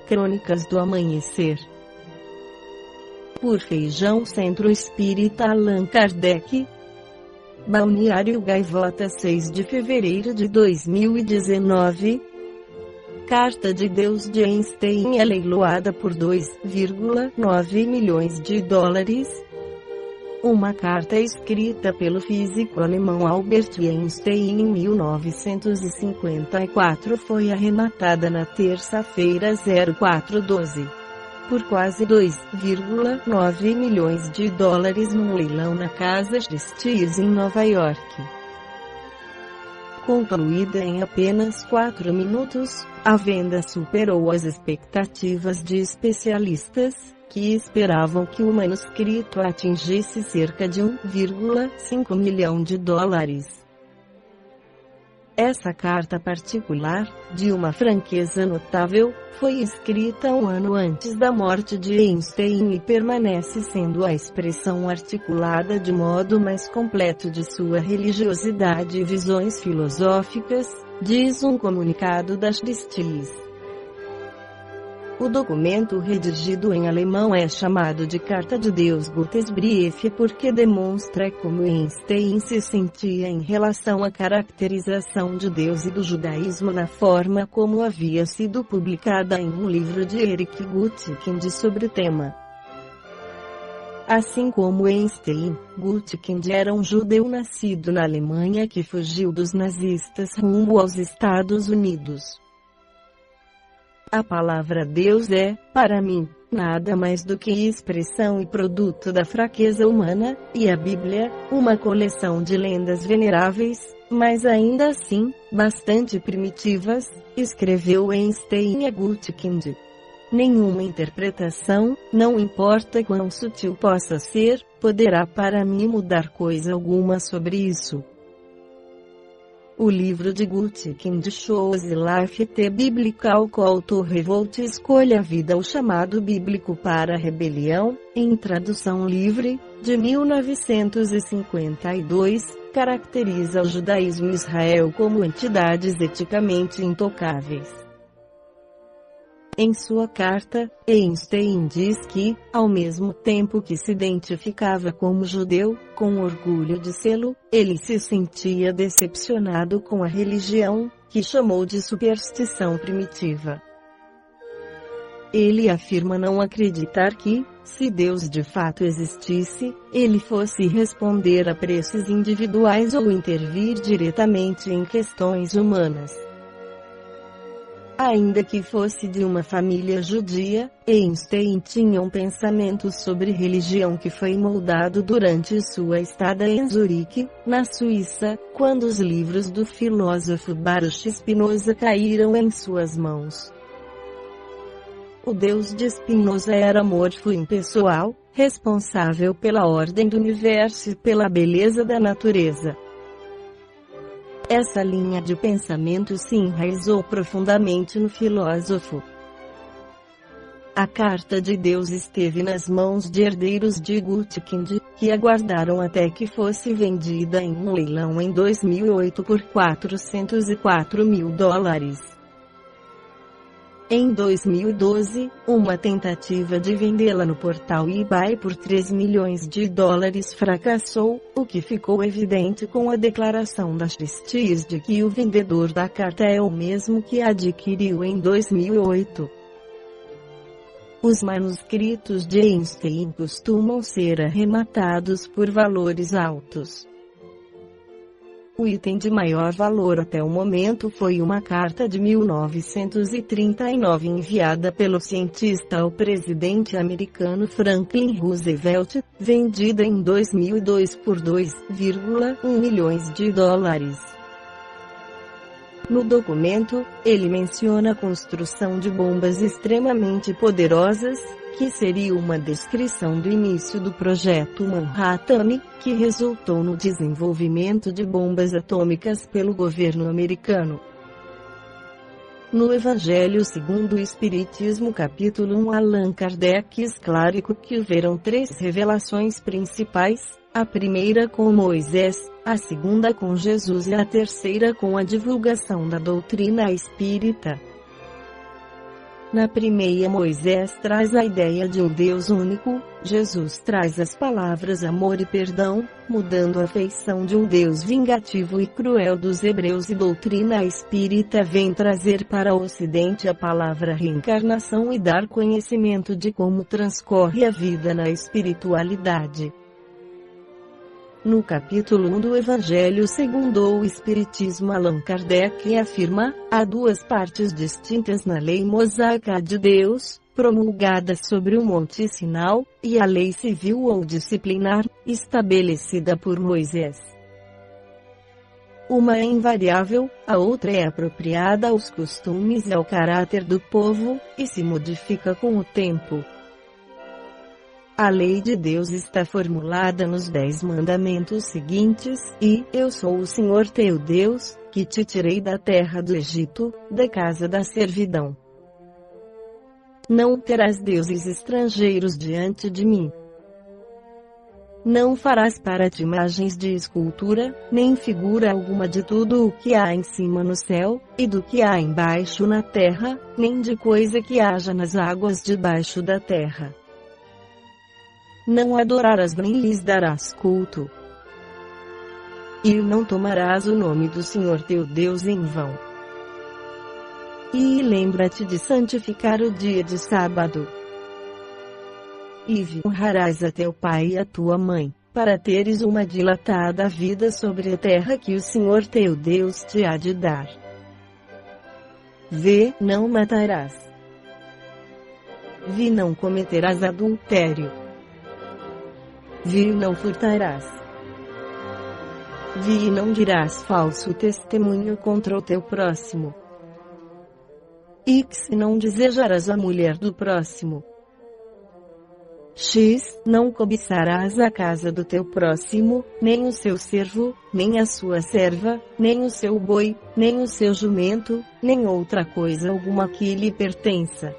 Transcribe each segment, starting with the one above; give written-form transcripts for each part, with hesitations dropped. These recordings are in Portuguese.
Crônicas do Amanhecer. Por Feijão Centro Espírita Allan Kardec. Balneário Gaivota, 6 de fevereiro de 2019. Carta de Deus de Einstein é leiloada por 2,9 milhões de dólares. Uma carta escrita pelo físico alemão Albert Einstein em 1954 foi arrematada na terça-feira 04/12 por quase 2,9 milhões de dólares num leilão na Casa Christie's em Nova York. Concluída em apenas 4 minutos, a venda superou as expectativas de especialistas, que esperavam que o manuscrito atingisse cerca de 1,5 milhão de dólares. Essa carta particular, de uma franqueza notável, foi escrita um ano antes da morte de Einstein e permanece sendo a expressão articulada de modo mais completo de sua religiosidade e visões filosóficas, diz um comunicado da Christie's. O documento redigido em alemão é chamado de Carta de Deus Gottesbrief porque demonstra como Einstein se sentia em relação à caracterização de Deus e do judaísmo na forma como havia sido publicada em um livro de Eric Gutkind sobre o tema. Assim como Einstein, Gutkind era um judeu nascido na Alemanha que fugiu dos nazistas rumo aos Estados Unidos. A palavra Deus é, para mim, nada mais do que expressão e produto da fraqueza humana, e a Bíblia, uma coleção de lendas veneráveis, mas ainda assim, bastante primitivas, escreveu Einstein a Gutkind. Nenhuma interpretação, não importa quão sutil possa ser, poderá para mim mudar coisa alguma sobre isso. O livro de Gutkind Chose Life the Biblical Call to Revolt Escolha a Vida o chamado bíblico para a rebelião, em tradução livre, de 1952, caracteriza o judaísmo e Israel como entidades eticamente intocáveis. Em sua carta, Einstein diz que, ao mesmo tempo que se identificava como judeu, com orgulho de sê-lo, ele se sentia decepcionado com a religião, que chamou de superstição primitiva. Ele afirma não acreditar que, se Deus de fato existisse, ele fosse responder a preces individuais ou intervir diretamente em questões humanas. Ainda que fosse de uma família judia, Einstein tinha um pensamento sobre religião que foi moldado durante sua estada em Zurique, na Suíça, quando os livros do filósofo Baruch Spinoza caíram em suas mãos. O Deus de Spinoza era amorfo e impessoal, responsável pela ordem do universo e pela beleza da natureza. Essa linha de pensamento se enraizou profundamente no filósofo. A Carta de Deus esteve nas mãos de herdeiros de Gutkind, que aguardaram até que fosse vendida em um leilão em 2008 por 404 mil dólares. Em 2012, uma tentativa de vendê-la no portal eBay por 3 milhões de dólares fracassou, o que ficou evidente com a declaração da Christie's de que o vendedor da carta é o mesmo que a adquiriu em 2008. Os manuscritos de Einstein costumam ser arrematados por valores altos. O item de maior valor até o momento foi uma carta de 1939 enviada pelo cientista ao presidente americano Franklin Roosevelt, vendida em 2002 por 2,1 milhões de dólares. No documento, ele menciona a construção de bombas extremamente poderosas, que seria uma descrição do início do projeto Manhattan, que resultou no desenvolvimento de bombas atômicas pelo governo americano. No Evangelho segundo o Espiritismo capítulo 1, Allan Kardec esclarece que houveram 3 revelações principais, a primeira com Moisés, a segunda com Jesus e a terceira com a divulgação da doutrina espírita. Na primeira, Moisés traz a ideia de um Deus único, Jesus traz as palavras amor e perdão, mudando a feição de um Deus vingativo e cruel dos hebreus, e doutrina espírita vem trazer para o Ocidente a palavra reencarnação e dar conhecimento de como transcorre a vida na espiritualidade. No capítulo 1 do Evangelho segundo o Espiritismo, Allan Kardec afirma: há duas partes distintas na lei mosaica de Deus, promulgada sobre o Monte Sinai, e a lei civil ou disciplinar, estabelecida por Moisés. Uma é invariável, a outra é apropriada aos costumes e ao caráter do povo, e se modifica com o tempo. A lei de Deus está formulada nos 10 mandamentos seguintes, e: eu sou o Senhor teu Deus, que te tirei da terra do Egito, da casa da servidão. Não terás deuses estrangeiros diante de mim. Não farás para ti imagens de escultura, nem figura alguma de tudo o que há em cima no céu, e do que há embaixo na terra, nem de coisa que haja nas águas debaixo da terra. Não adorarás nem lhes darás culto. E não tomarás o nome do Senhor teu Deus em vão. E lembra-te de santificar o dia de sábado. E honrarás a teu pai e a tua mãe, para teres uma dilatada vida sobre a terra que o Senhor teu Deus te há de dar. Não matarás. Não cometerás adultério. Não furtarás. Não dirás falso testemunho contra o teu próximo. Não desejarás a mulher do próximo. Não cobiçarás a casa do teu próximo, nem o seu servo, nem a sua serva, nem o seu boi, nem o seu jumento, nem outra coisa alguma que lhe pertença.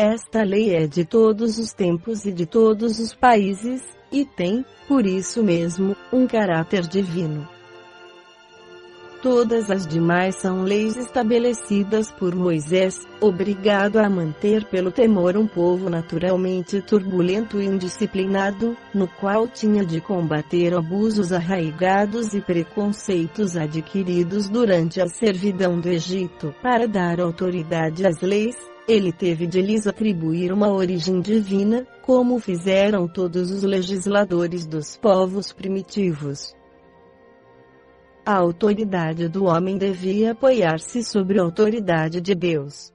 Esta lei é de todos os tempos e de todos os países, e tem, por isso mesmo, um caráter divino. Todas as demais são leis estabelecidas por Moisés, obrigado a manter pelo temor um povo naturalmente turbulento e indisciplinado, no qual tinha de combater abusos arraigados e preconceitos adquiridos durante a servidão do Egito. Para dar autoridade às leis, ele teve de lhes atribuir uma origem divina, como fizeram todos os legisladores dos povos primitivos. A autoridade do homem devia apoiar-se sobre a autoridade de Deus.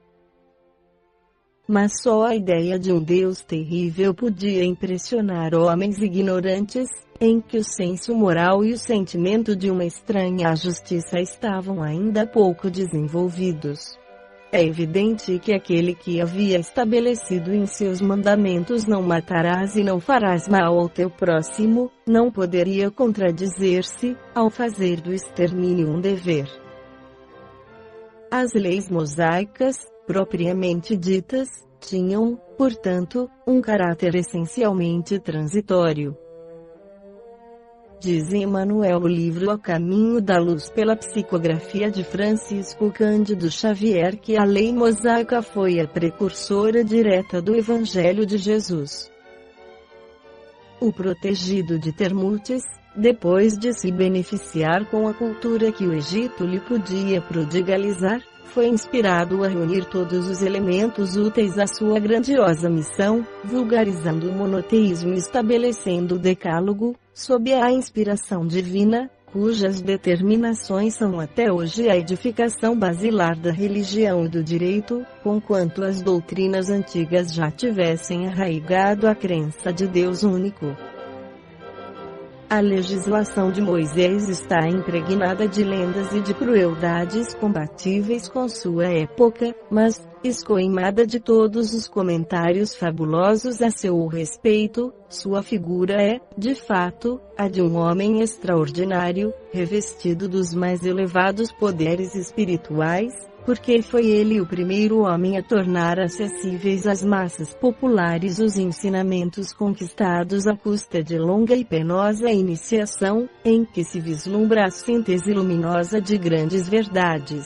Mas só a ideia de um Deus terrível podia impressionar homens ignorantes, em que o senso moral e o sentimento de uma estranha justiça estavam ainda pouco desenvolvidos. É evidente que aquele que havia estabelecido em seus mandamentos não matarás e não farás mal ao teu próximo, não poderia contradizer-se, ao fazer do extermínio um dever. As leis mosaicas, propriamente ditas, tinham, portanto, um caráter essencialmente transitório. Diz Emmanuel no livro A Caminho da Luz pela psicografia de Francisco Cândido Xavier que a lei mosaica foi a precursora direta do Evangelho de Jesus. O protegido de Termutes, depois de se beneficiar com a cultura que o Egito lhe podia prodigalizar, foi inspirado a reunir todos os elementos úteis à sua grandiosa missão, vulgarizando o monoteísmo e estabelecendo o decálogo, sob a inspiração divina, cujas determinações são até hoje a edificação basilar da religião e do direito, conquanto as doutrinas antigas já tivessem arraigado a crença de Deus único. A legislação de Moisés está impregnada de lendas e de crueldades compatíveis com sua época, mas, escoimada de todos os comentários fabulosos a seu respeito, sua figura é, de fato, a de um homem extraordinário, revestido dos mais elevados poderes espirituais, porque foi ele o primeiro homem a tornar acessíveis às massas populares os ensinamentos conquistados à custa de longa e penosa iniciação, em que se vislumbra a síntese luminosa de grandes verdades.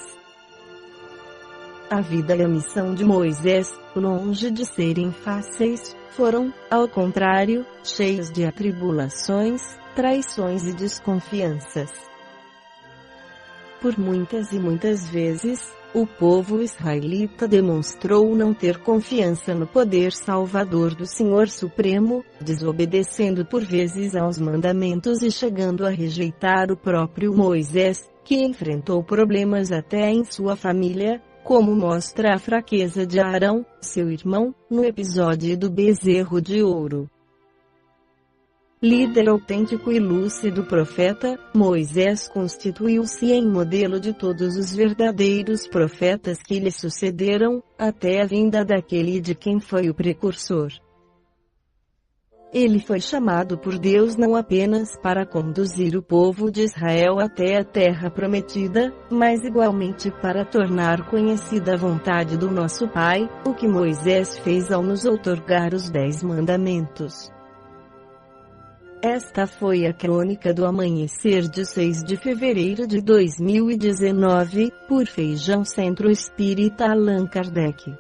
A vida e a missão de Moisés, longe de serem fáceis, foram, ao contrário, cheias de atribulações, traições e desconfianças. Por muitas e muitas vezes, o povo israelita demonstrou não ter confiança no poder salvador do Senhor Supremo, desobedecendo por vezes aos mandamentos e chegando a rejeitar o próprio Moisés, que enfrentou problemas até em sua família, como mostra a fraqueza de Arão, seu irmão, no episódio do bezerro de ouro. Líder autêntico e lúcido profeta, Moisés constituiu-se em modelo de todos os verdadeiros profetas que lhe sucederam, até a vinda daquele de quem foi o precursor. Ele foi chamado por Deus não apenas para conduzir o povo de Israel até a terra prometida, mas igualmente para tornar conhecida a vontade do nosso Pai, o que Moisés fez ao nos outorgar os 10 mandamentos. Esta foi a crônica do amanhecer de 6 de fevereiro de 2019, por Feijão Centro Espírita Allan Kardec.